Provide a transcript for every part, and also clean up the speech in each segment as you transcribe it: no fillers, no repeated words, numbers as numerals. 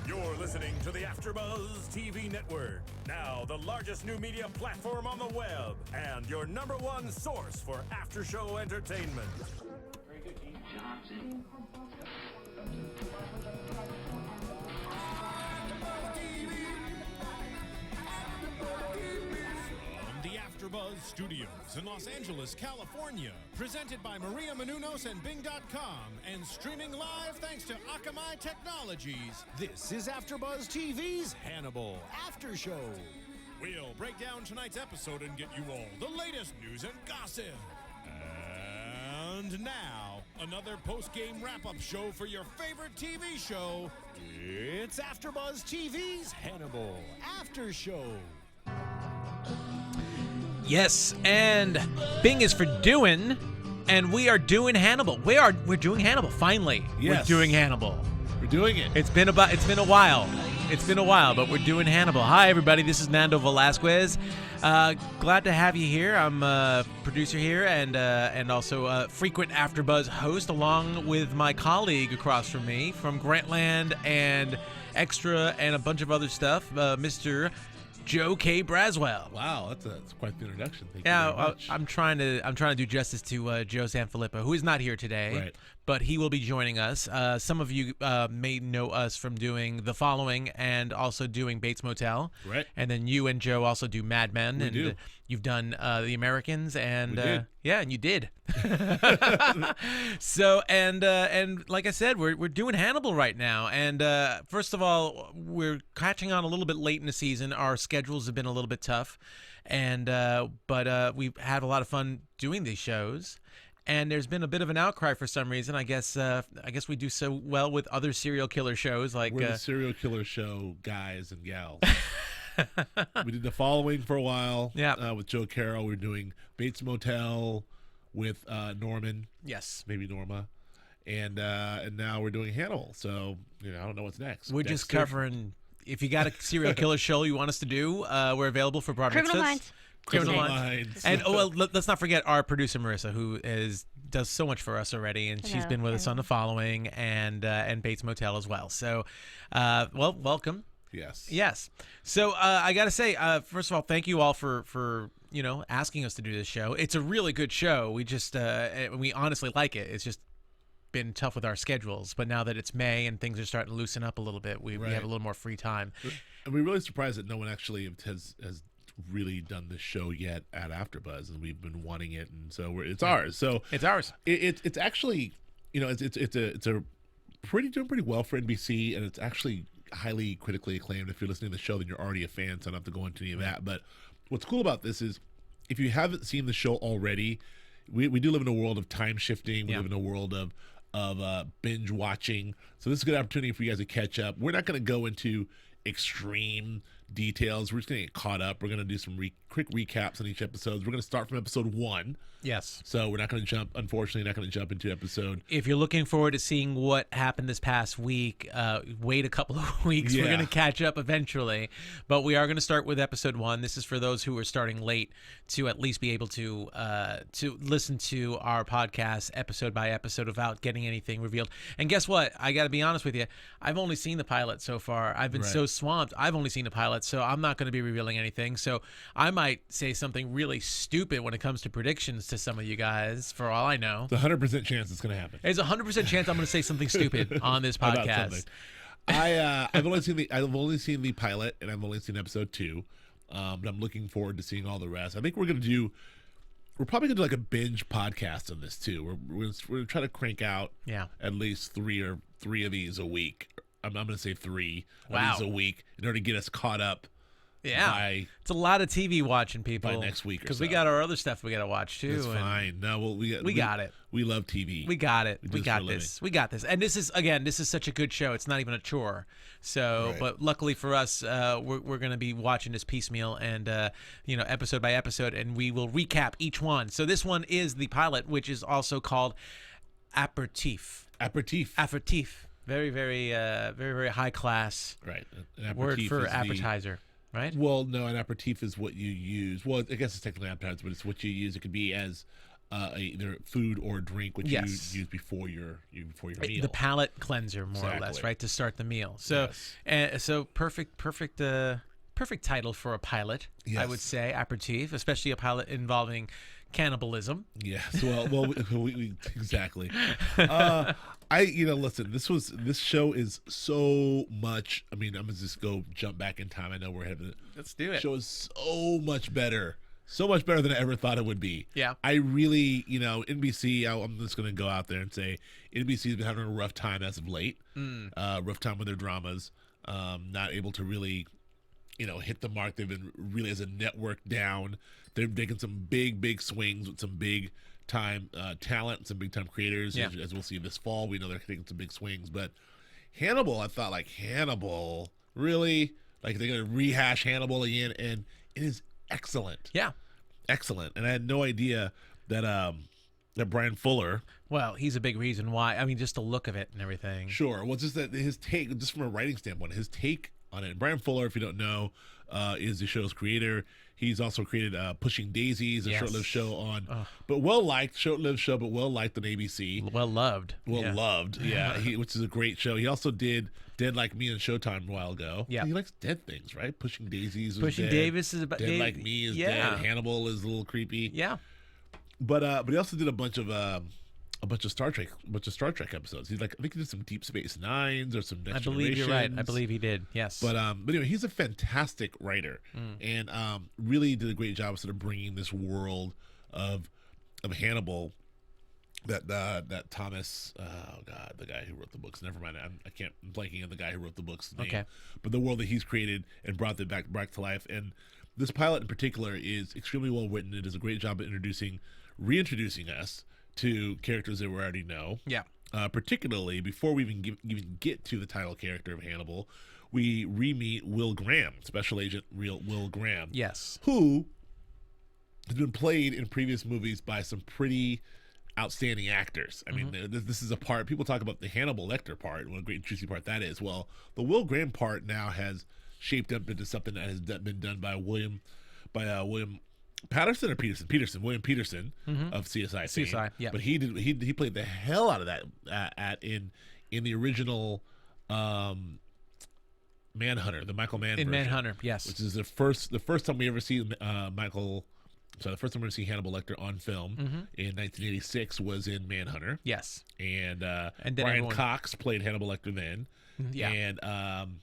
You're listening to the AFTERBUZZ TV network. Now, the largest new media platform on the web and your #1 source for after-show entertainment. Very good, Dean. Johnson. From the AFTERBUZZ Studios in Los Angeles, California, presented by Maria Menounos and Bing.com, and streaming live thanks to Akamai Technologies. This is AFTERBUZZ TV's Hannibal After Show. We'll break down tonight's episode and get you all the latest news and gossip. And now, another post-game wrap-up show for your favorite TV show. It's AFTERBUZZ TV's Hannibal After Show. Yes, and Bing is for doing, and we are doing Hannibal. We're doing Hannibal. Finally, Yes. We're doing Hannibal. We're doing it. It's been a while. It's been a while, but we're doing Hannibal. Hi, everybody. This is Nando Velasquez. Glad to have you here. I'm a producer here and also a frequent AfterBuzz host, along with my colleague across from me from Grantland and Extra and a bunch of other stuff, Mr. Joe K. Braswell. Wow, that's quite the introduction. Thank you Yeah, very much. I'm trying to do justice to Joe Sanfilippo, who is not here today, Right. but he will be joining us. Some of you may know us from doing The Following and also doing Bates Motel. Right. And then you and Joe also do Mad Men. We and do. You've done The Americans, and We did. yeah, and you did. So and like I said, we're doing Hannibal right now. And first of all, we're catching on a little bit late in the season. Our schedules have been a little bit tough, and but we've had a lot of fun doing these shows. And there's been a bit of an outcry for some reason. I guess we do so well with other serial killer shows like We're the serial killer show guys and gals. We did The Following for a while. Yeah. With Joe Carroll. We're doing Bates Motel with Norman, yes. maybe Norma, and now we're doing Hannibal. So I don't know what's next. We're just Dexter? covering. If you got a serial killer show you want us to do, we're available for bar Criminal mitzvahs. Minds. Criminal Minds. Minds. And let's not forget our producer Marissa, who does so much for us already, and she's Hello, been with us hello. on The Following and Bates Motel as well. So, well, welcome. Yes. Yes. So I got to say, first of all, thank you all for asking us to do this show. It's a really good show. We just we honestly like it. It's just been tough with our schedules, but now that it's May and things are starting to loosen up a little bit, we Right. have a little more free time. And we're really surprised that no one actually has really done this show yet at AfterBuzz, and we've been wanting it, and so it's ours. So It's ours. it's actually it's a doing pretty well for NBC, and it's actually highly critically acclaimed. If you're listening to the show, then you're already a fan, so I don't have to go into any of that. But what's cool about this is, if you haven't seen the show already, we do live in a world of time shifting. We Yeah. live in a world of binge watching. So this is a good opportunity for you guys to catch up. We're not going to go into extreme details. We're just going to get caught up. We're going to do some quick recaps on each episode. We're going to start from episode 1. Yes. So we're not going to jump, unfortunately, not going to jump into episode. If you're looking forward to seeing what happened this past week, wait a couple of weeks. We're Yeah. going to catch up eventually. But we are going to start with episode 1. This is for those who are starting late to at least be able to listen to our podcast episode by episode without getting anything revealed. And guess what? I got to be honest with you. I've only seen the pilot so far. I've been Right. so swamped. I've only seen the pilot, so I'm not going to be revealing anything. So I might say something really stupid when it comes to predictions to some of you guys, for all I know. It's a 100% chance it's going to happen. There's a 100% chance I'm going to say something stupid on this About podcast. something. I've only seen the pilot, and I've only seen episode 2. But I'm looking forward to seeing all the rest. I think we're probably gonna do like a binge podcast on this too. We're gonna try to crank out at least three of these a week. I'm gonna say 3 of Wow. these a week in order to get us caught up. Yeah, it's a lot of TV watching, people. by next week or because we so. got our other stuff we got to watch too. It's and fine. No, well, we got it. We love TV. We got it. We do We this got for a this. We got this. And this is such a good show. It's not even a chore. So, Right. but luckily for us, we're going to be watching this piecemeal and episode by episode, and we will recap each one. So this one is the pilot, which is also called Apéritif. Aperitif. Very, very, very, very high class Right. An word aperitif for is the- appetizer, right? Well, no, an aperitif is what you use. Well, I guess it's technically appetizer, but it's what you use. It could be as either food or drink, which Yes. you use before your meal. The palate cleanser, more or less, Exactly. right, to start the meal. So, so perfect title for a pilot, I would Yes. say, Apéritif, especially a pilot involving cannibalism. Yes. Well, we exactly. Listen. This show is so much. I mean, I'm gonna just jump back in time. I know we're having it. Let's do it. Show is so much better. So much better than I ever thought it would be. Yeah. I really, NBC, I'm just going to go out there and say NBC's been having a rough time as of late. Rough time with their dramas. Not able to really, hit the mark. They've been really, as a network, down. They're making some big swings with some big time talent and some big time creators. Yeah. As we'll see this fall, we know they're taking some big swings. But Hannibal, I thought, Hannibal, really? They're going to rehash Hannibal again, and it is excellent. Yeah. Excellent. And I had no idea that that Brian Fuller. Well, he's a big reason why. I mean, just the look of it and everything. Sure. Well, just that his take, just from a writing standpoint, his take on it. Brian Fuller, if you don't know, is the show's creator. He's also created Pushing Daisies, a short-lived show on, but well-liked, short-lived show, but well-liked on ABC. Well-loved. Well-loved, yeah. Which is a great show. He also did Dead Like Me on Showtime a while ago. Yeah. He likes dead things, right? Pushing Daisies was Pushing dead. Davis is about Dead Like Me is dead. Hannibal is a little creepy. Yeah. But he also did a bunch of Star Trek episodes. I think he did some Deep Space Nines or some Next I believe you're right. I Generations. believe he did. Yes. But anyway, he's a fantastic writer and really did a great job of sort of bringing this world of Hannibal that Thomas, the guy who wrote the books. Never mind, I'm blanking on the guy who wrote the books' name. Okay. But the world that he's created and brought it back to life. And this pilot in particular is extremely well written. It does a great job of reintroducing us to characters that we already know. Yeah. Particularly before we even get to the title character of Hannibal, we re-meet Will Graham, Special Agent Will Graham. Yes. Who has been played in previous movies by some pretty outstanding actors. I mean, this is a part, people talk about the Hannibal Lecter part, what a great juicy part that is. Well, the Will Graham part now has shaped up into something that has been done by William Patterson or Peterson, William Peterson of CSI fame. CSI, yeah. But he played the hell out of that in the original Manhunter, the Michael Mann In version, Manhunter, yes. which is the first time we ever see the first time we ever see Hannibal Lecter on film in 1986 was in Manhunter. Yes. And then Brian Cox played Hannibal Lecter then. Yeah. And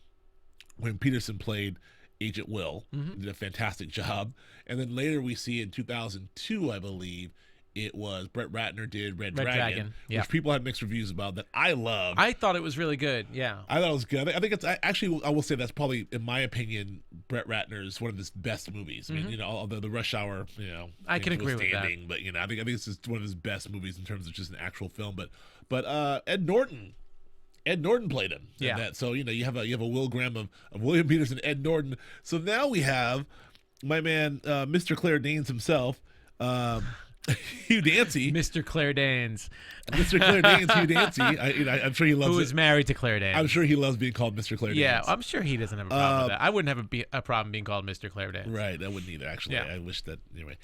when Peterson played Agent Will, did a fantastic job. And then later we see in 2002, I believe, it was Brett Ratner did Red Dragon, yeah. which people had mixed reviews about that I loved. I thought it was really good. Yeah. I thought it was good. I think I will say that's probably, in my opinion, Brett Ratner's one of his best movies. I mean, although the Rush Hour, I can agree with that. But I think this is one of his best movies in terms of just an actual film. But Ed Norton played him. in Yeah. that. So you have a Will Graham of William Peterson, Ed Norton. So now we have my man, Mr. Claire Danes himself. Hugh Dancy, Mr. Claire Danes. Mr. Claire Danes, Hugh Dancy. I'm sure he loves Who it. is married to Claire Danes. I'm sure he loves being called Mr. Claire Danes. Yeah, I'm sure he doesn't have a problem with that. I wouldn't have a problem being called Mr. Claire Danes. Right, I wouldn't either. Actually, Yeah. I wish that. Anyway,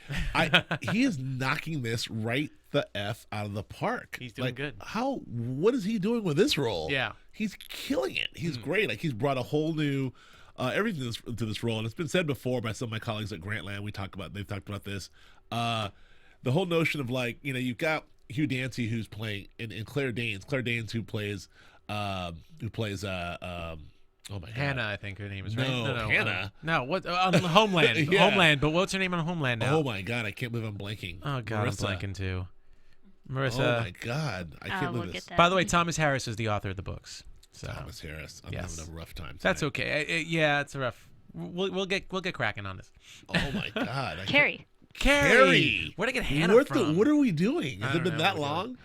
he is knocking this right the f out of the park. He's doing good. What is he doing with this role? Yeah. he's killing it. He's great. He's brought a whole new everything to this role, and it's been said before by some of my colleagues at Grantland. They've talked about this. The whole notion of you've got Hugh Dancy who's playing and Claire Danes who plays oh my God. Hannah, I think her name is, right? No, Hannah. No, what? On Homeland. Yeah. Homeland, but what's her name on Homeland now? Oh my God, I can't believe I'm blanking. Oh God, Marissa. I'm blanking too. Oh Marissa. my God, I can't We'll believe get this. that. By the way, Thomas Harris is the author of the books. So Thomas Harris. I'm Yes. having a rough time. that's tonight. okay. Yeah, it's a rough. We'll get cracking on this. Oh my God. Carrie. Carrie. Where'd I get Hannah from? What are we doing? Has I it don't been know. that long?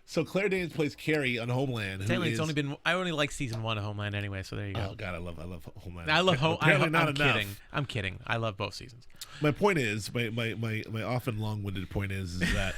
So Claire Danes plays Carrie on Homeland. Technically, it's only been. I only like season 1 of Homeland anyway, so there you go. Oh God, I love Homeland. I love Apparently I'm not enough. kidding. I'm kidding. I love both seasons. My point is, my often long-winded point is that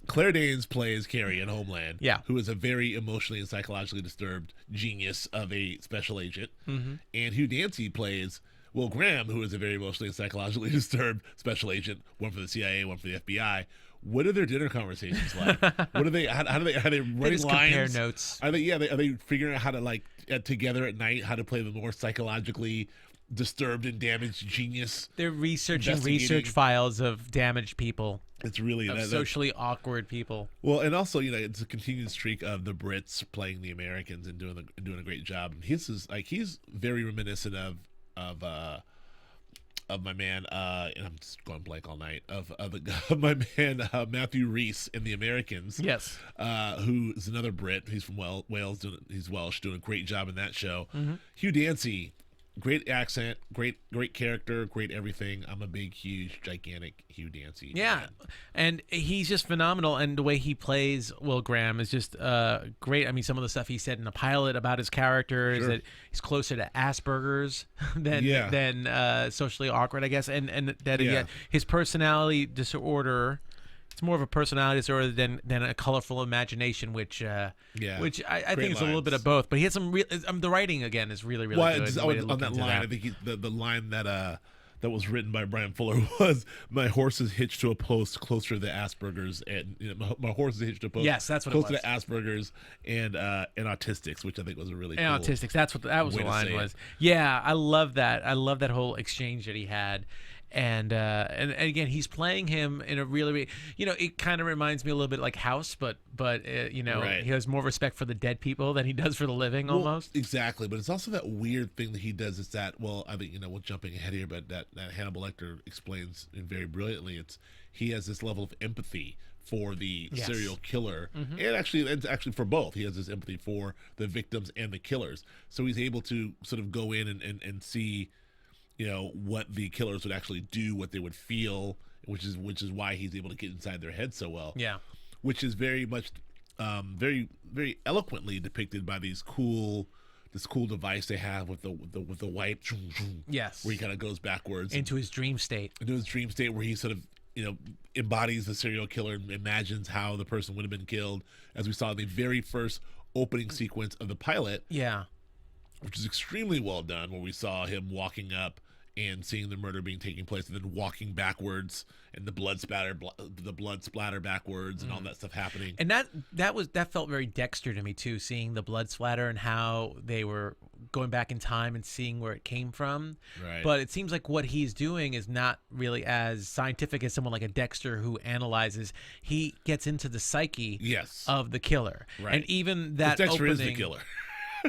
Claire Danes plays Carrie in Homeland, Yeah. who is a very emotionally and psychologically disturbed genius of a special agent, and Hugh Dancy plays Will Graham, who is a very emotionally and psychologically disturbed special agent, one for the CIA, one for the FBI. what are their dinner conversations like? What are they? How do they? Are they running just lines? compare notes. Are they? Yeah, are they figuring out how to like together at night how to play the more psychologically disturbed and damaged genius? They're researching Investigating. research files of damaged people, It's really of socially awkward people. well, and also it's a continued streak of the Brits playing the Americans and doing a great job. And he's very reminiscent of my man, and I'm just going blank all night, of my man Matthew Rhys in The Americans. Yes. Who is another Brit. He's from Wales. He's Welsh, doing a great job in that show. Mm-hmm. Hugh Dancy, great accent, great character, great everything. I'm a big, huge, gigantic Hugh Dancy Yeah, fan. and he's just phenomenal, and the way he plays Will Graham is just great. I mean, some of the stuff he said in the pilot about his character is that he's closer to Asperger's than socially awkward, I guess, and that his personality disorder. It's more of a personality disorder than a colorful imagination, which I think is a little bit of both. But he had some the writing again is really good. On that line, I think the line that was written by Brian Fuller was, "My horse is hitched to a post closer to the Asperger's, and my horse is hitched to a post." Yes, that's what closer it was. to Asperger's and autistics, which I think was a really and cool autistics. That was the line was. Yeah, I love that. I love that whole exchange that he had. And again, he's playing him in a really, it kind of reminds me a little bit like House, but Right. he has more respect for the dead people than he does for the living almost. Exactly, but it's also that weird thing that he does is that, well, I think, we're jumping ahead here, but that Hannibal Lecter explains very brilliantly. He has this level of empathy for the serial killer, and actually for both. He has this empathy for the victims and the killers, so he's able to sort of go in and see what the killers would actually do, what they would feel, which is why he's able to get inside their head so well. Yeah. Which is very much, very, very eloquently depicted by this cool device they have with the wipe. Yes. Where he kind of goes backwards into his dream state. Where he sort of, embodies the serial killer and imagines how the person would have been killed, as we saw in the very first opening sequence of the pilot. Yeah. Which is extremely well done, where we saw him walking up and seeing the murder taking place, and then walking backwards, and the blood splatter backwards, and all that stuff happening. And that felt very Dexter to me too, seeing the blood splatter and how they were going back in time and seeing where it came from. Right. But it seems like what he's doing is not really as scientific as someone like a Dexter who analyzes. He gets into the psyche of the killer, Right. and even that Dexter opening, is the killer.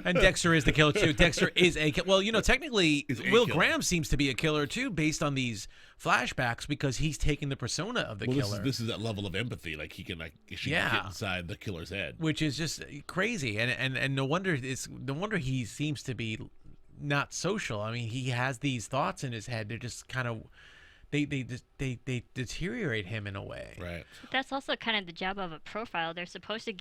And Dexter is the killer too. Dexter is technically Will killer. Graham seems to be a killer too, based on these flashbacks, because he's taking the persona of the killer. This is that level of empathy, like he can get inside the killer's head, which is just crazy. And no wonder he seems to be not social. I mean, he has these thoughts in his head. They're just kind of they deteriorate him in a way. Right. That's also kind of the job of a profile. They're supposed to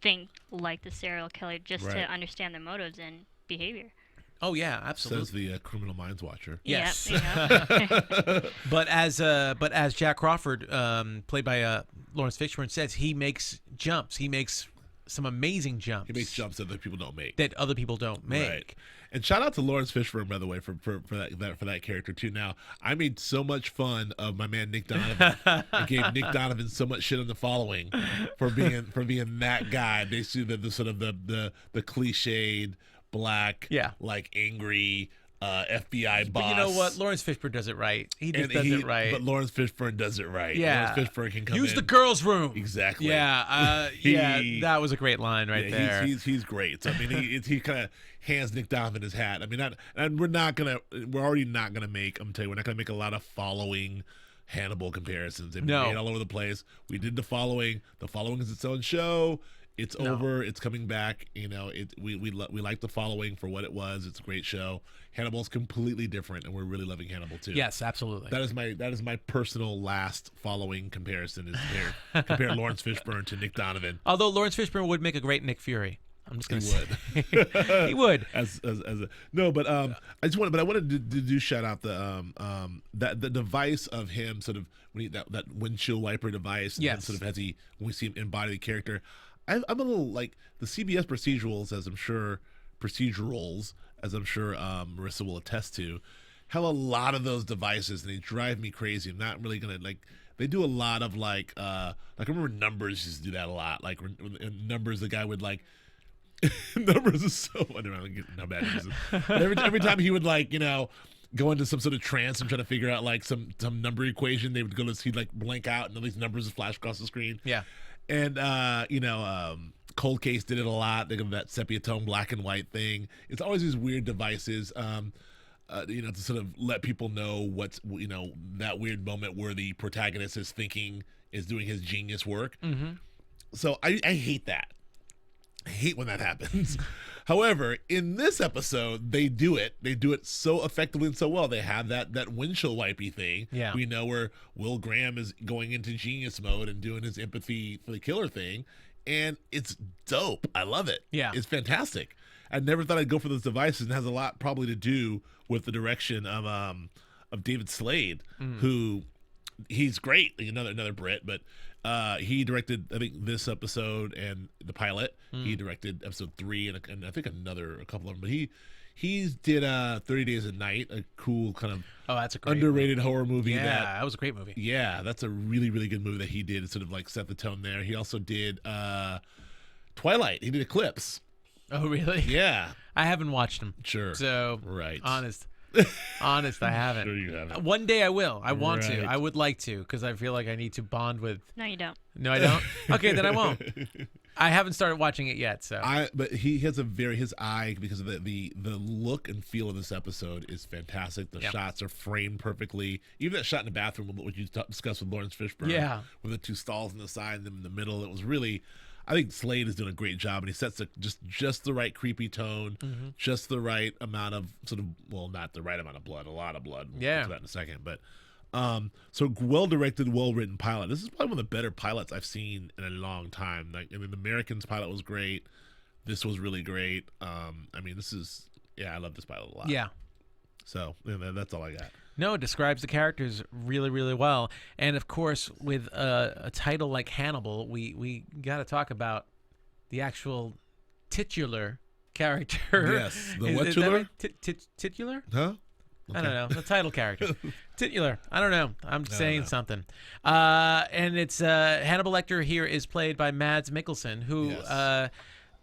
think like the serial killer just to understand their motives and behavior. Oh yeah, absolutely. Says the Criminal Minds watcher. Yes. Yep, But as Jack Crawford, played by Laurence Fishburne, says, he makes jumps. He makes some amazing jumps. He makes jumps that other people don't make. Right. And shout out to Laurence Fishburne, by the way, for that character too. Now, I made so much fun of my man Nick Donovan. I gave Nick Donovan so much shit on The Following for being that guy. Basically, the sort of the cliched black, like angry FBI boss. But you know what? Laurence Fishburne does it right. He just does it right. But Laurence Fishburne does it right. Yeah. Laurence Fishburne can come Use in. the girls' room. Exactly. Yeah. That was a great line right there. He's great. So, I mean, he kind of hands Nick Donovan his hat. I mean, we're already not gonna make. I'm telling you, we're not gonna make a lot of Following Hannibal comparisons. They've been made all over the place. We did The Following. The Following is its own show. It's over. It's coming back. We like The Following for what it was. It's a great show. Hannibal's completely different, and we're really loving Hannibal too. Yes, absolutely. That is my personal last Following comparison, is compare Laurence Fishburne to Nick Donovan. Although Laurence Fishburne would make a great Nick Fury. I'm just gonna say he would. I wanted to do shout out the device of him, sort of when that windshield wiper device. And sort of when we see him embody the character. I'm a little like the CBS procedurals, as I'm sure Marissa will attest to, have a lot of those devices, and they drive me crazy. I'm not really gonna they do a lot of like I remember Numbers used to do that a lot. Like in Numbers, the guy would like Numbers is so I don't know how bad it is. But every time he would like go into some sort of trance and try to figure out like some number equation, they would he'd like blank out and all these numbers would flash across the screen. Yeah. And Cold Case did it a lot. They got that sepia tone black and white thing. It's always these weird devices, to sort of let people know what's that weird moment where the protagonist is doing his genius work. Mm-hmm. So I hate that. I hate when that happens. However, in this episode, they do it. They do it so effectively and so well. They have that windshield wipey thing. Yeah. We know where Will Graham is going into genius mode and doing his empathy for the killer thing. And it's dope. I love it. Yeah. It's fantastic. I never thought I'd go for those devices, and it has a lot probably to do with the direction of David Slade, who he's great. Another Brit, but he directed, I think, this episode and the pilot. He directed episode 3 and I think a couple of them. But he did 30 Days a Night, a cool kind of that's a great underrated horror movie. Yeah, that was a great movie. Yeah, that's a really, really good movie that he did. It sort of like set the tone there. He also did Twilight. He did Eclipse. Oh, really? Yeah. I haven't watched them. Sure. So, right. Honest, I haven't. Sure you haven't. One day I will. I want Right. I would like to, because I feel like I need to bond with. No, you don't. No, I don't. Okay, then I won't. I haven't started watching it yet, so. But he has his eye, because of the look and feel of this episode is fantastic. The shots are framed perfectly. Even that shot in the bathroom, what you discussed with Laurence Fishburne, Yeah. with the two stalls on the side and them in the middle, it was really. I think Slade is doing a great job, and he sets just the right creepy tone, just the right amount of not the right amount of blood, a lot of blood. We'll get to that in a second, but so well directed, well written pilot. This is probably one of the better pilots I've seen in a long time. Like, the Americans pilot was great. This was really great. I love this pilot a lot. Yeah. So that's all I got. No, it describes the characters really, really well. And, of course, with a title like Hannibal, we got to talk about the actual titular character. Yes. The what Is that titular? right? Titular? Huh? I don't know. The title character. Titular. I don't know. I'm saying something. And it's Hannibal Lecter here is played by Mads Mikkelsen, who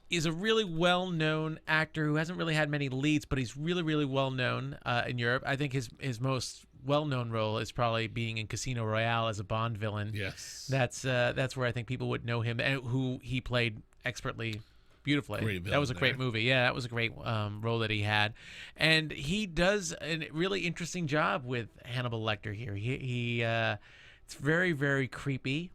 is a really well-known actor who hasn't really had many leads, but he's really, really well-known in Europe. I think his most well-known role is probably being in Casino Royale as a Bond villain. Yes. That's where I think people would know him, and who he played expertly, beautifully. Great That was a great villain movie. Yeah, that was a great role that he had, and he does a really interesting job with Hannibal Lecter here. He it's very, very creepy.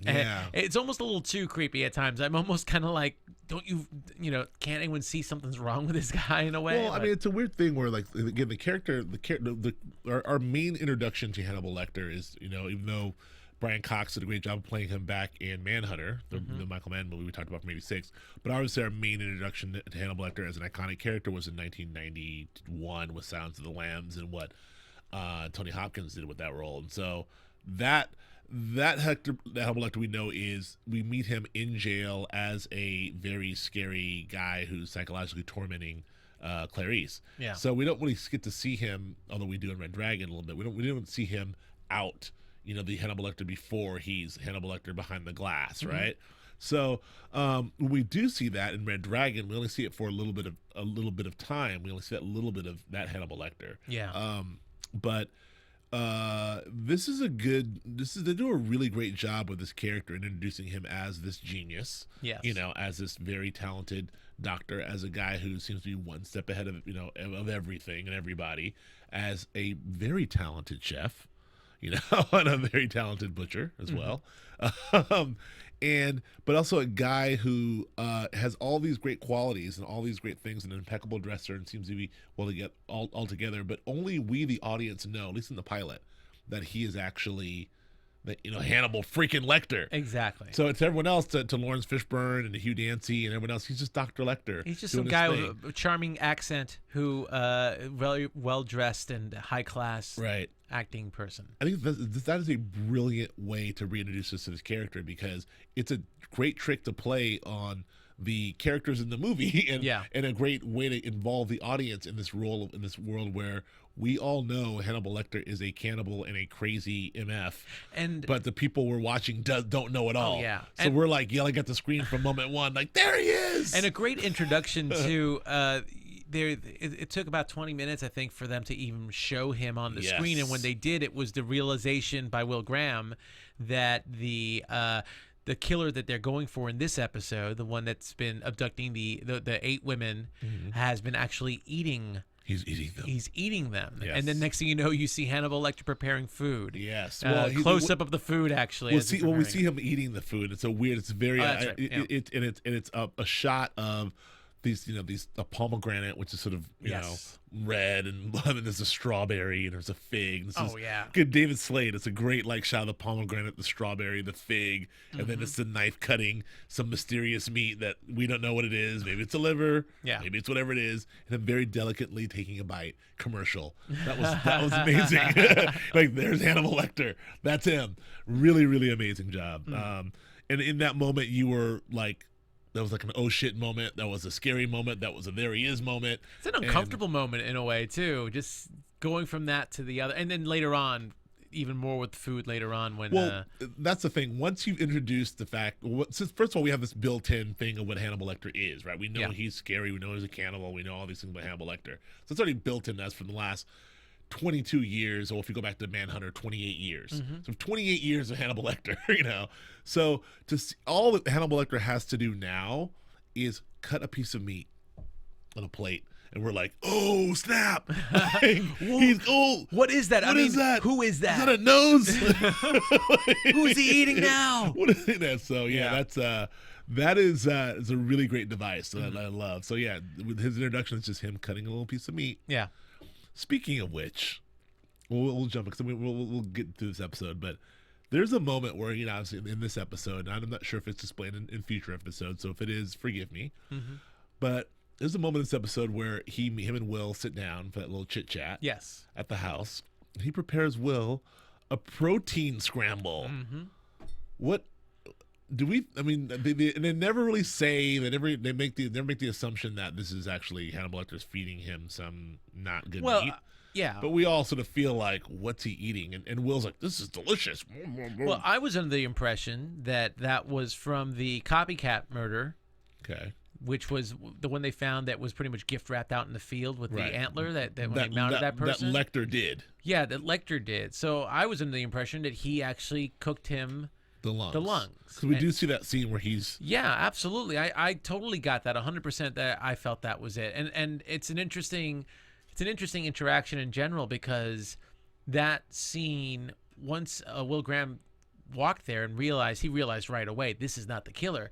Yeah. It's almost a little too creepy at times. I'm almost kind of like, don't can't anyone see something's wrong with this guy in a way? Well, I mean, it's a weird thing where, like, again, our main introduction to Hannibal Lecter is, even though Brian Cox did a great job of playing him back in Manhunter, the Michael Mann movie we talked about from '86, but obviously our main introduction to Hannibal Lecter as an iconic character was in 1991 with Silence of the Lambs and what Tony Hopkins did with that role. And so that Hannibal Lecter we know we meet him in jail as a very scary guy who's psychologically tormenting Clarice. Yeah. So we don't really get to see him, although we do in Red Dragon a little bit. We don't see him out, the Hannibal Lecter before he's Hannibal Lecter behind the glass, right? So when we do see that in Red Dragon, we only see it for a little bit of time. We only see that little bit of that Hannibal Lecter. Yeah. But they do a really great job with this character and introducing him as this genius. Yes. As this very talented doctor, as a guy who seems to be one step ahead of of everything and everybody, as a very talented chef, and a very talented butcher as well. But also a guy who has all these great qualities and all these great things, an impeccable dresser, and seems to be well to get all together. But only we, the audience, know, at least in the pilot, that he is actually, Hannibal freaking Lecter. Exactly. So it's everyone else, to Laurence Fishburne and to Hugh Dancy and everyone else. He's just Dr. Lecter. He's just doing some guy his thing. with a charming accent who very well dressed and high class Right. acting person. I think that is a brilliant way to reintroduce us to this character, because it's a great trick to play on the characters in the movie, and Yeah. and a great way to involve the audience in this role in this world where we all know Hannibal Lecter is a cannibal and a crazy MF, but the people we're watching don't know it all. yeah. So we're like yelling at the screen from moment one, like, there he is! And a great introduction to it took about 20 minutes, I think, for them to even show him on the screen. And when they did, it was the realization by Will Graham that the killer that they're going for in this episode, the one that's been abducting the 8 women, has been actually eating. He's eating them. He's eating them. Yes. And then next thing you know, you see Hannibal Lecter preparing food. Yes. Close up of the food, actually. We see him eating the food. It's a weird. It's very. That's right. It's a shot of these, a pomegranate, which is sort of know red, and there's a strawberry and there's a fig. This is good David Slade. It's a great shot of the pomegranate, the strawberry, the fig, and then it's the knife cutting some mysterious meat that we don't know what it is. Maybe it's a liver. Yeah. Maybe it's whatever it is, and then very delicately taking a bite. Commercial. That was amazing. There's Hannibal Lecter. That's him. Really, really amazing job. And in that moment, you were like. That was like an oh shit moment. That was a scary moment. That was a there he is moment. It's an uncomfortable moment in a way too. Just going from that to the other, and then later on, even more with the food later on when. Well, that's the thing. Once you've introduced the fact, since first of all we have this built-in thing of what Hannibal Lecter is, right? We know he's scary. We know he's a cannibal. We know all these things about Hannibal Lecter. So it's already built in us from the last 22 years, or if you go back to Manhunter, 28 years. So 28 years of Hannibal Lecter, So all that Hannibal Lecter has to do now is cut a piece of meat on a plate, and we're like, oh snap! He's what is that? What is that? Who is that? Is that a nose? Who's he eating now? What is that? So that is a really great device that I love. So with his introduction, it's just him cutting a little piece of meat. Yeah. Speaking of which, we'll jump because we'll get through this episode, but there's a moment where obviously in this episode, and I'm not sure if it's displayed in future episodes, so if it is, forgive me. But there's a moment in this episode where him and Will sit down for that little chit chat. Yes. At the house, he prepares Will a protein scramble. What? Do we? I mean, they never really say. They never make the assumption that this is actually Hannibal Lecter's feeding him some not good meat. Yeah. But we all sort of feel like, what's he eating? And Will's like, this is delicious. Well, I was under the impression that was from the copycat murder. Okay. Which was the one they found that was pretty much gift wrapped out in the field with the antler that when they mounted that person. That Lecter did. Yeah, that Lecter did. So I was under the impression that he actually cooked him. The lungs. Because we do see that scene where he's... Yeah, absolutely. I totally got that 100%. That I felt that was it. And it's an interesting interaction in general, because that scene, once Will Graham walked there and realized right away this is not the killer,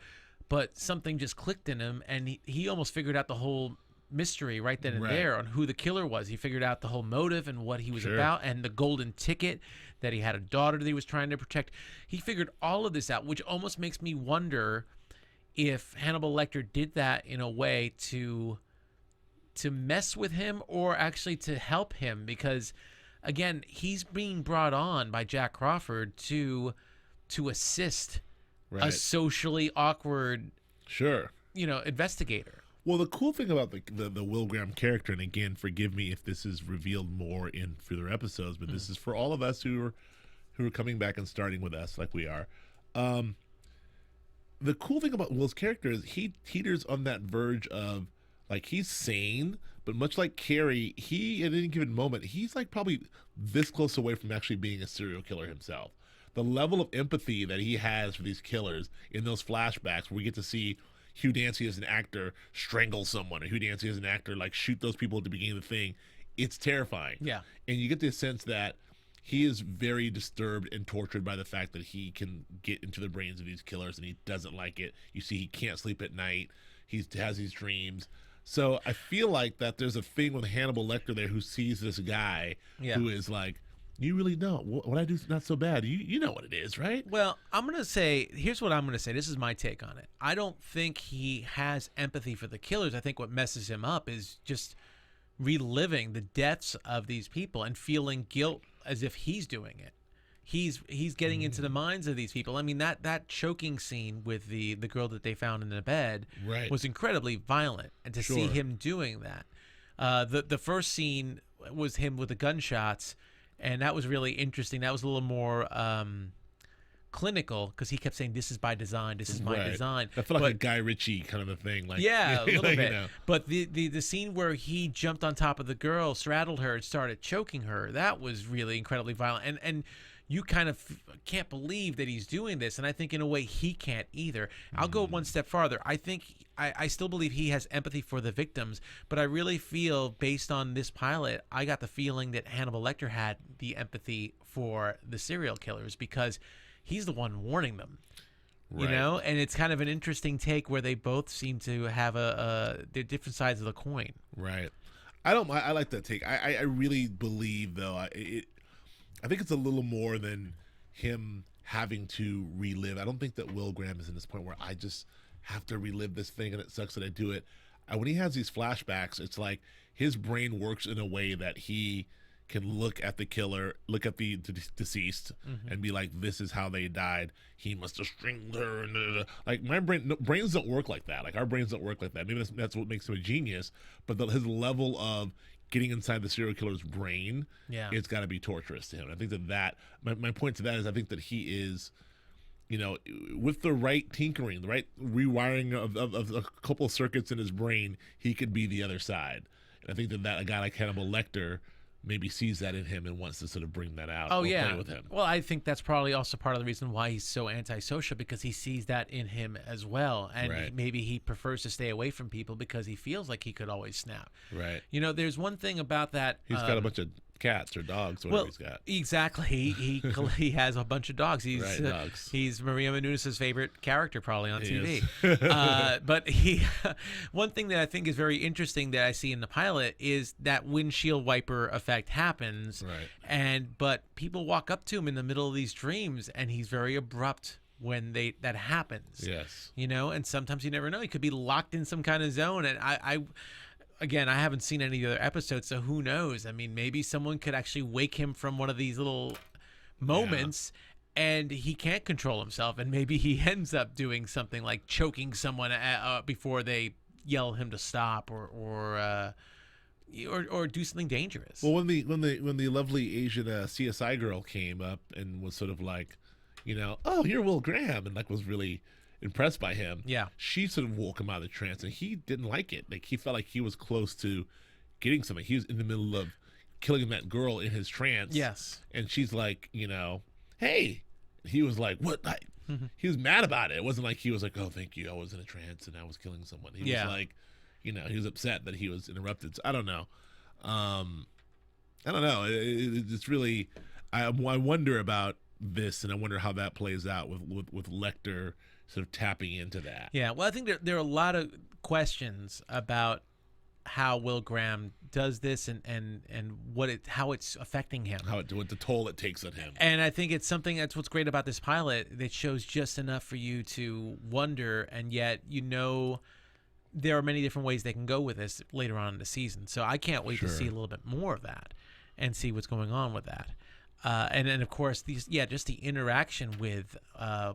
but something just clicked in him, and he almost figured out the whole mystery right then and there on who the killer was. He figured out the whole motive and what he was about, and the golden ticket, that he had a daughter that he was trying to protect. He figured all of this out, which almost makes me wonder if Hannibal Lecter did that in a way to mess with him or actually to help him, because again, he's being brought on by Jack Crawford to assist a socially awkward investigator. Well, the cool thing about the Will Graham character, and again, forgive me if this is revealed more in further episodes, but this is for all of us who are coming back and starting with us like we are. The cool thing about Will's character is he teeters on that verge of, like, he's sane, but much like Carrie, he at any given moment, he's like probably this close away from actually being a serial killer himself. The level of empathy that he has for these killers in those flashbacks where we get to see Hugh Dancy as an actor strangle someone, or Hugh Dancy as an actor shoot those people at the beginning of the thing, it's terrifying. Yeah. And you get the sense that he is very disturbed and tortured by the fact that he can get into the brains of these killers, and he doesn't like it. You see, he can't sleep at night. He has these dreams. So I feel like that there's a thing with Hannibal Lecter there who sees this guy who is like, you really don't. What I do is not so bad. You know what it is, right? Well, I'm going to say, here's what I'm going to say. This is my take on it. I don't think he has empathy for the killers. I think what messes him up is just reliving the deaths of these people and feeling guilt as if he's doing it. he's getting into the minds of these people. I mean, that choking scene with the girl that they found in the bed was incredibly violent, and to see him doing that. The first scene was him with the gunshots, and that was really interesting. That was a little more clinical, because he kept saying, "This is by design. This is my design." I feel like a Guy Ritchie kind of a thing. Like, yeah, a little bit. You know. But the scene where he jumped on top of the girl, straddled her, and started choking her, that was really incredibly violent. And you kind of can't believe that he's doing this. And I think in a way he can't either. I'll go one step farther. I think I still believe he has empathy for the victims, but I really feel, based on this pilot, I got the feeling that Hannibal Lecter had the empathy for the serial killers, because he's the one warning them, you know? And it's kind of an interesting take where they both seem to have they're different sides of the coin. Right. I like that take. I really believe, though, I think it's a little more than him having to relive. I don't think that Will Graham is in this point where I just have to relive this thing and it sucks that I do it. When he has these flashbacks, it's like his brain works in a way that he can look at the killer, look at the deceased, and be like, "This is how they died. He must have strangled her." And like, my brains don't work like that. Like, our brains don't work like that. Maybe that's what makes him a genius. But his level of getting inside the serial killer's brain, it's got to be torturous to him. And I think that my point to that is, I think that he is, you know, with the right tinkering, the right rewiring of a couple of circuits in his brain, he could be the other side. And I think that a guy like Hannibal Lecter maybe sees that in him and wants to sort of bring that out. Play with him. Well, I think that's probably also part of the reason why he's so antisocial, because he sees that in him as well. And maybe he prefers to stay away from people because he feels like he could always snap. Right. You know, there's one thing about that. He's got a bunch of cats or dogs, whatever he's got. Exactly. He has a bunch of dogs. Dogs. He's Maria Menounos' favorite character probably on TV. But one thing that I think is very interesting that I see in the pilot is that windshield wiper effect happens. But people walk up to him in the middle of these dreams, and he's very abrupt when that happens. Yes. You know, and sometimes you never know. He could be locked in some kind of zone, and Again, I haven't seen any of the other episodes, so who knows? I mean, maybe someone could actually wake him from one of these little moments, and he can't control himself, and maybe he ends up doing something like choking someone before they yell him to stop, or do something dangerous. Well, when the lovely Asian CSI girl came up and was sort of like, you know, "Oh, you're Will Graham," and like was really impressed by him, she sort of woke him out of the trance, and he didn't like it. Like, he felt like he was close to getting something. He was in the middle of killing that girl in his trance. Yes. And she's like, you know, "Hey." He was like, "What?" He was mad about it. It wasn't like he was like, "Oh, thank you, I was in a trance and I was killing someone." He was like, you know, he was upset that he was interrupted. So I don't know. It's really, I wonder about this, and I wonder how that plays out with Lecter sort of tapping into that. Yeah, well, I think there are a lot of questions about how Will Graham does this and how it's affecting him. What the toll it takes on him. And I think it's something that's what's great about this pilot, that shows just enough for you to wonder, and yet, you know, there are many different ways they can go with this later on in the season. So I can't wait to see a little bit more of that and see what's going on with that. And then, of course, just the interaction with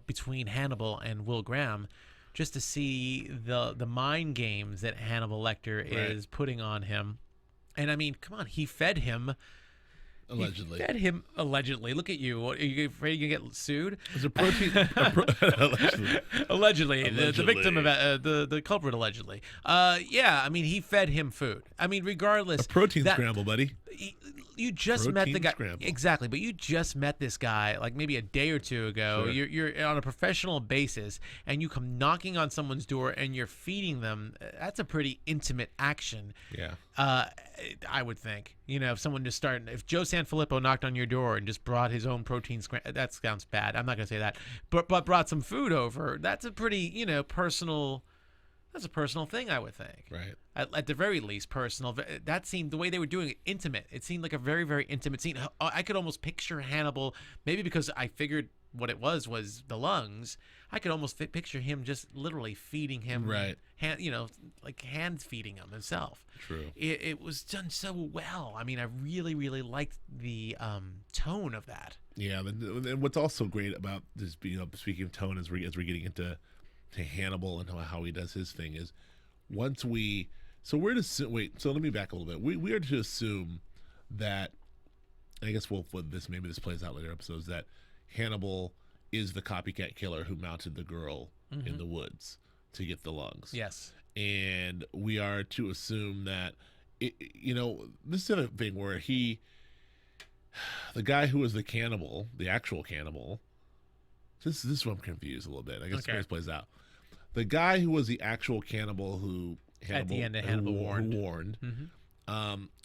between Hannibal and Will Graham, just to see the mind games that Hannibal Lecter is putting on him. And I mean, come on, he fed him. Allegedly. He fed him allegedly. Look at you. Are you afraid you're going to get sued? Is a protein? Allegedly. The victim of the culprit allegedly. I mean, he fed him food. I mean, regardless. A protein scramble, buddy. You just met the guy. Exactly, but you just met this guy like maybe a day or two ago. You're on a professional basis, and you come knocking on someone's door and you're feeding them. That's a pretty intimate action. Yeah. I would think. You know, if Joe Sanfilippo knocked on your door and just brought his own protein scramble, that sounds bad. I'm not going to say that. But brought some food over, that's a pretty, personal. That's a personal thing, I would think. Right. At the very least, personal. That seemed, the way they were doing it, intimate. It seemed like a very, very intimate scene. I could almost picture Hannibal, maybe because I figured what it was the lungs, I could almost picture him just literally feeding him, Right. like hand feeding him himself. True. It was done so well. I mean, I really, really liked the tone of that. Yeah, and what's also great about this, speaking of tone, as we're getting into Hannibal and how he does his thing, is once we, so we're to wait. So let me back a little bit. We are to assume that, I guess maybe this plays out later episodes, that Hannibal is the copycat killer who mounted the girl in the woods to get the lungs. Yes. And we are to assume that, this is the other thing where the guy who was the cannibal, the actual cannibal, this is where I'm confused a little bit. I guess this plays out. The guy who was the actual cannibal who at the end of Hannibal warned.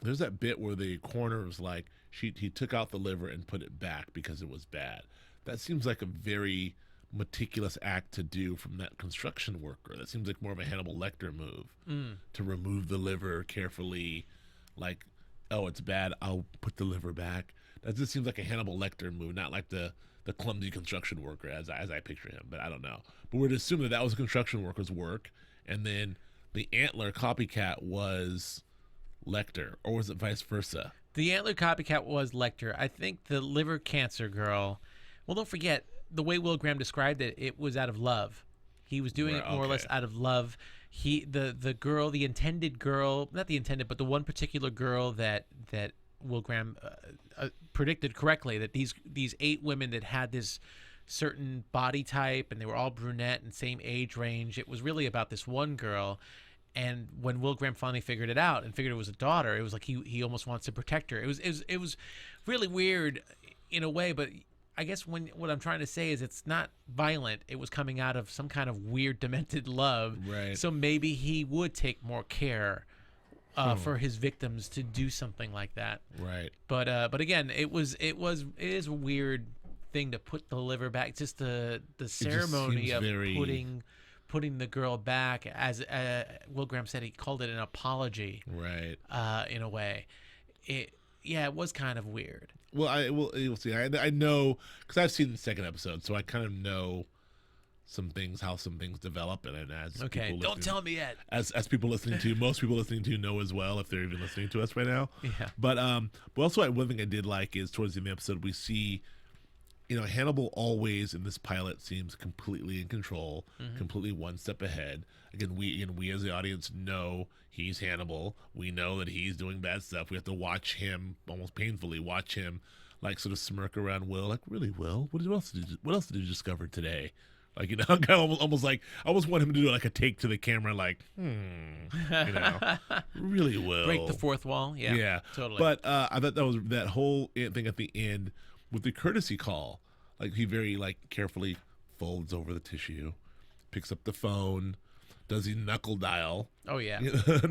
There's that bit where the coroner was like, he took out the liver and put it back because it was bad. That seems like a very meticulous act to do from that construction worker. That seems like more of a Hannibal Lecter move, to remove the liver carefully, like, oh, it's bad, I'll put the liver back. That just seems like a Hannibal Lecter move, not like the clumsy construction worker as I picture him. But I don't know. But we're to assume that was a construction worker's work, and then the antler copycat was Lecter, or was it vice versa? The antler copycat was Lecter. I think the liver cancer girl. Well, don't forget, the way Will Graham described it, it was out of love. He was doing it more or less out of love. The girl, the intended girl, not the intended, but the one particular girl that Will Graham predicted correctly, that these 8 women that had this certain body type and they were all brunette and same age range. It was really about this one girl. And when Will Graham finally figured it out and figured it was a daughter, it was like he almost wants to protect her. It was really weird in a way, but I guess what I'm trying to say is it's not violent. It was coming out of some kind of weird, demented love. Right. So maybe he would take more care for his victims to do something like that. Right. But again, it is a weird thing to put the liver back. Just the ceremony of putting the girl back, as Will Graham said, he called it an apology. Right. In a way, it was kind of weird. Well, we'll see. I know, because I've seen the second episode, so I kind of know how some things develop, and as people don't tell me yet. As people listening to, most people listening to know as well, if they're even listening to us right now. Yeah. But also one thing I did like is towards the end of the episode we see, Hannibal always in this pilot seems completely in control, completely one step ahead. Again, we as the audience know he's Hannibal. We know that he's doing bad stuff. We have to watch him, almost painfully watch him, like, sort of smirk around Will, like, really, Will? What else did you discover today? Like, kind of almost like, I almost want him to do like a take to the camera, like, really, Will? Break the fourth wall. Yeah, totally. But I thought that was that whole thing at the end with the courtesy call. Like, he very, carefully folds over the tissue, picks up the phone, does he knuckle dial? Oh, yeah.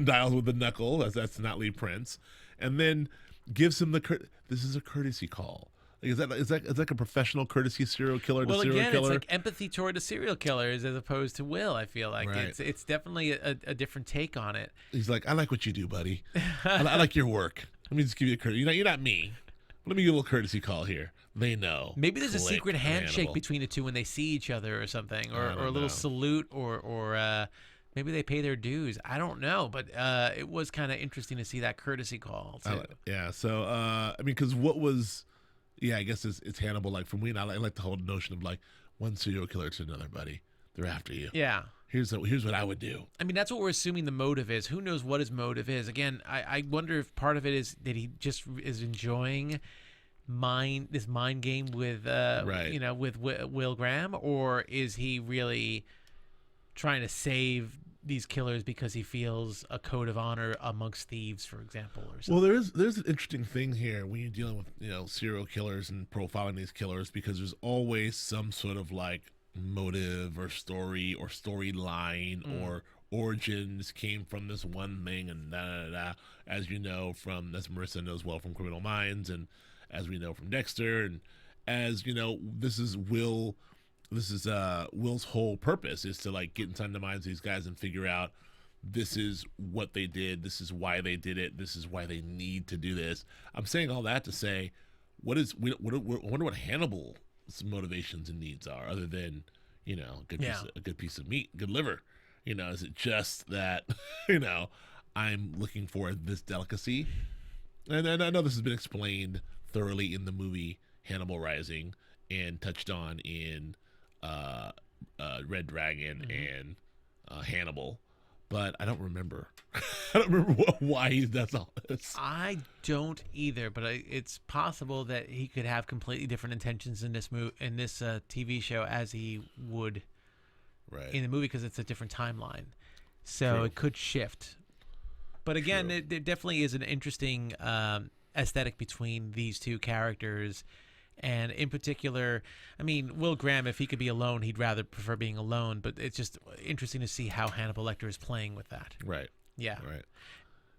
Dials with the knuckle, that's not Lee Prince, and then gives him this is a courtesy call. Like, is that like a professional courtesy serial killer to serial killer? It's like empathy toward the serial killers as opposed to Will. I feel like it's definitely a different take on it. He's like, I like what you do, buddy. I like your work. Let me just give you a courtesy. You're not me. Let me give you a little courtesy call here. They know. Maybe there's a secret handshake between the two when they see each other or something, or a little salute, or maybe they pay their dues. I don't know, but it was kind of interesting to see that courtesy call too. So I mean, because what was. Yeah, I guess it's Hannibal. Like, for me, I like the whole notion of, like, one serial killer to another, buddy. They're after you. Yeah. Here's what I would do. I mean, that's what we're assuming the motive is. Who knows what his motive is? Again, I wonder if part of it is that he just is enjoying this mind game with with Will Graham, or is he really trying to save these killers because he feels a code of honor amongst thieves, for example, or something? Well, there's an interesting thing here when you're dealing with serial killers and profiling these killers, because there's always some sort of, like, motive or story or storyline or origins came from this one thing, and as Marissa knows well from Criminal Minds, and as we know from Dexter, and as this is Will's whole purpose is to, like, get inside the minds of these guys and figure out this is what they did, this is why they did it, this is why they need to do this. I'm saying all that to say, I wonder what Hannibal motivations and needs are, other than a good piece of meat, good liver. Is it just that I'm looking for this delicacy? And I know this has been explained thoroughly in the movie Hannibal Rising and touched on in Red Dragon and Hannibal, but I don't remember. I don't remember why he does all this. I don't either, but it's possible that he could have completely different intentions in this TV show as he would in the movie, because it's a different timeline. So True. It could shift. But again, there definitely is an interesting aesthetic between these two characters. And in particular, I mean, Will Graham, if he could be alone, he'd rather prefer being alone. But it's just interesting to see how Hannibal Lecter is playing with that. Right. Yeah. Right.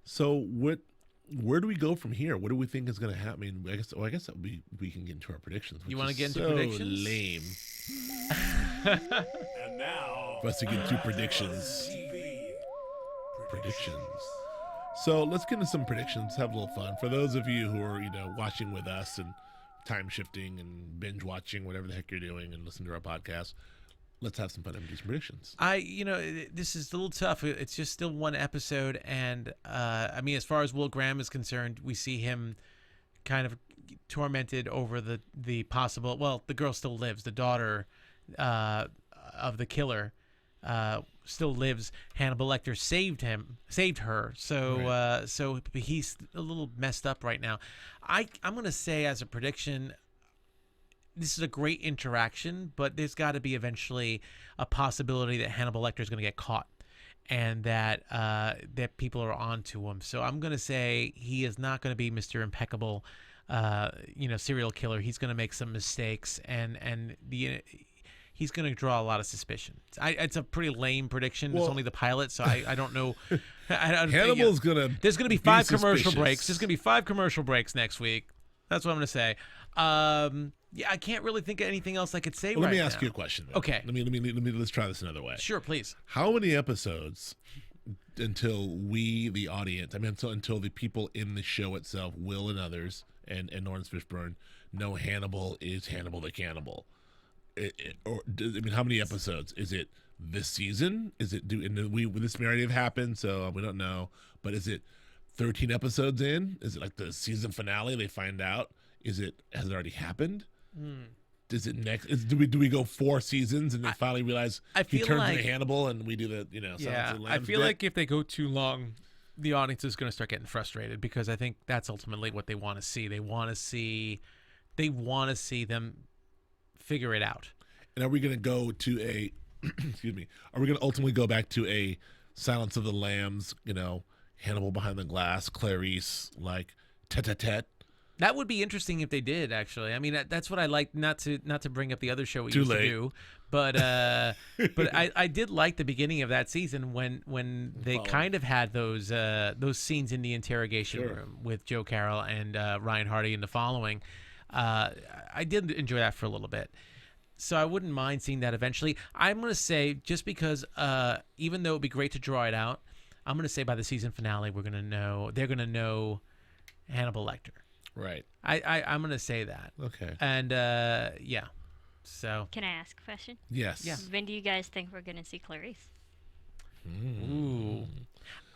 So where do we go from here? What do we think is going to happen? I mean, I guess that we can get into our predictions. You want to get into so predictions? Lame. And now, For us to get into predictions. Predictions. So let's get into some predictions. Have a little fun. For those of you who are watching with us and time shifting and binge watching, whatever the heck you're doing, and listen to our podcast, let's have some fun and do some predictions. This is a little tough. It's just still one episode, and I mean, as far as Will Graham is concerned, we see him kind of tormented over the possible. Well, the girl still lives. The daughter of the killer still lives. Hannibal Lecter saved her. So so he's a little messed up right now. I'm gonna say, as a prediction, this is a great interaction, but there's got to be eventually a possibility that Hannibal Lecter is going to get caught, and that people are on to him. So I'm going to say he is not going to be Mr. Impeccable, serial killer. He's going to make some mistakes, and he's going to draw a lot of suspicion. It's a pretty lame prediction. It's only the pilot, so I don't know. Hannibal's going to. There's going to be 5 commercial breaks. There's going to be 5 commercial breaks next week. That's what I'm going to say. Yeah, I can't really think of anything else I could say right now. Let me ask you a question, then. Okay. Let's try this another way. Sure, please. How many episodes until we, the audience, until the people in the show itself, Will and others, and Laurence Fishburne, know Hannibal is Hannibal the Cannibal? How many episodes? Is it this season? Is it this may already have happened, so we don't know. But is it 13 episodes in? Is it like the season finale? They find out. Has it already happened? Does it next? Do we go 4 seasons and they finally realize he turns into Hannibal and we do the Silence of the Lambs I feel bit? like if they go too long, the audience is going to start getting frustrated, because I think that's ultimately what they want to see. They want to see them figure it out. And are we going to go to a excuse me? Are we going to ultimately go back to a Silence of the Lambs? Hannibal behind the glass, Clarice, like tete-a-tete. That would be interesting if they did, actually. I mean, that's what I like. Not to bring up the other show we Too used late. to do, but I did like the beginning of that season when they kind of had those scenes in the interrogation room with Joe Carroll and Ryan Hardy in the following. I did enjoy that for a little bit, so I wouldn't mind seeing that eventually. I'm going to say, just because even though it would be great to draw it out, I'm going to say by the season finale they're going to know Hannibal Lecter. Right. I'm going to say that. Okay. And, yeah. So. Can I ask a question? Yes. Yeah. When do you guys think we're going to see Clarice? Ooh.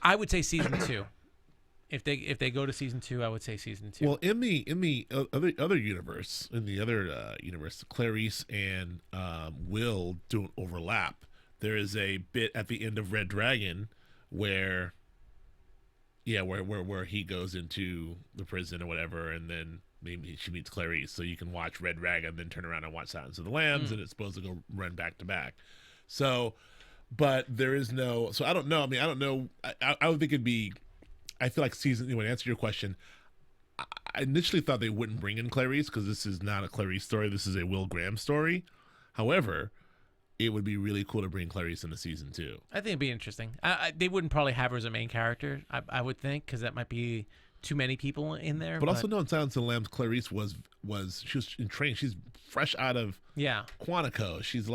I would say season 2. If they go to season 2, I would say season 2. Well, in the other universe, universe, Clarice and Will don't overlap. There is a bit at the end of Red Dragon where he goes into the prison or whatever, and then maybe she meets Clarice. So you can watch Red Dragon, then turn around and watch Silence of the Lambs, and it's supposed to go run back to back. So, but there is no. So I don't know. I mean, I don't know. I would think it'd be. I feel like season. To answer your question, I initially thought they wouldn't bring in Clarice because this is not a Clarice story. This is a Will Graham story. However, it would be really cool to bring Clarice into season 2. I think it'd be interesting. They wouldn't probably have her as a main character, I would think, because that might be too many people in there. But also, no, in Silence of the Lambs, Clarice was in training. She's fresh out of Quantico. She's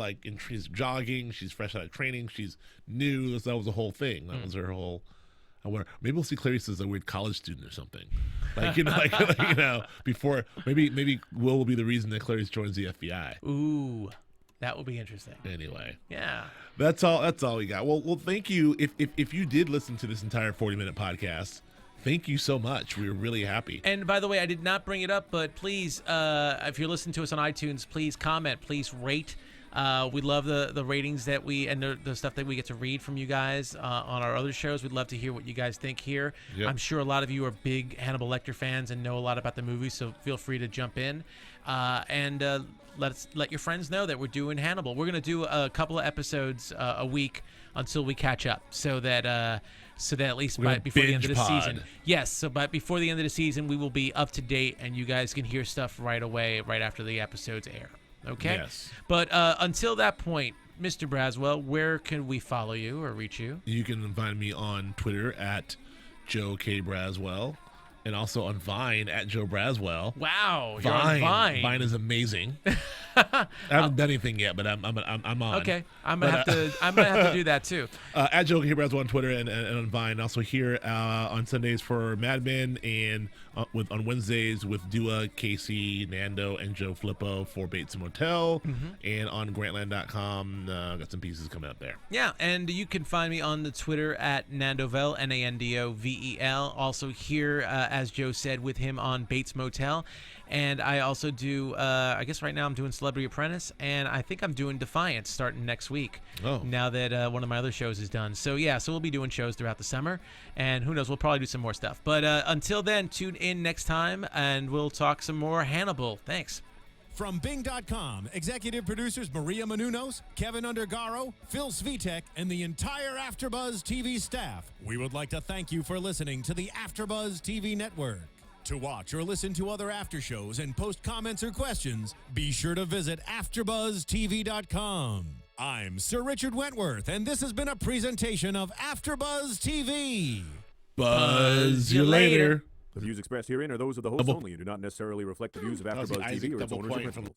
she's jogging. She's fresh out of training. She's new. That was the whole thing. That was her whole I wonder, maybe we'll see Clarice as a weird college student or something. Like, before maybe Will be the reason that Clarice joins the FBI. Ooh, that will be interesting. Anyway. Yeah. That's all we got. Well, thank you. If you did listen to this entire 40-minute podcast, thank you so much. We were really happy. And by the way, I did not bring it up, but please, if you're listening to us on iTunes, please comment, please rate. We love the ratings that the stuff that we get to read from you guys on our other shows. We'd love to hear what you guys think here. Yep. I'm sure a lot of you are big Hannibal Lecter fans and know a lot about the movie, so feel free to jump in and let your friends know that we're doing Hannibal. We're gonna do a couple of episodes a week until we catch up, so that at least before the end of the season. Yes, so before the end of the season, we will be up to date, and you guys can hear stuff right away, right after the episodes air. Okay? Yes. But until that point, Mr. Braswell, where can we follow you or reach you? You can find me on Twitter at Joe K. Braswell, and also on Vine at Joe Braswell. Wow, you're on Vine. Vine is amazing. I haven't done anything yet, but I'm on. Okay, I'm gonna have to do that too. At Joe K. Braswell on Twitter and on Vine. Also here on Sundays for Mad Men, and on Wednesdays with Dua, Casey, Nando, and Joe Flippo for Bates Motel, and on Grantland.com. Got some pieces coming up there. Yeah, and you can find me on the Twitter at Nandovel, Nandovel. Also here, as Joe said, with him on Bates Motel. And I also do, I guess right now I'm doing Celebrity Apprentice, and I think I'm doing Defiance starting next week. Oh. Now that one of my other shows is done. So yeah, so we'll be doing shows throughout the summer, and who knows, we'll probably do some more stuff. But until then, tune in next time, and we'll talk some more Hannibal. Thanks. From Bing.com, executive producers Maria Menounos, Kevin Undergaro, Phil Svitek, and the entire AfterBuzz TV staff, we would like to thank you for listening to the AfterBuzz TV network. To watch or listen to other after shows and post comments or questions, be sure to visit AfterBuzzTV.com. I'm Sir Richard Wentworth, and this has been a presentation of AfterBuzz TV. Buzz you later. The views expressed herein are those of the host only and do not necessarily reflect the views of AfterBuzz TV or its owners or principals.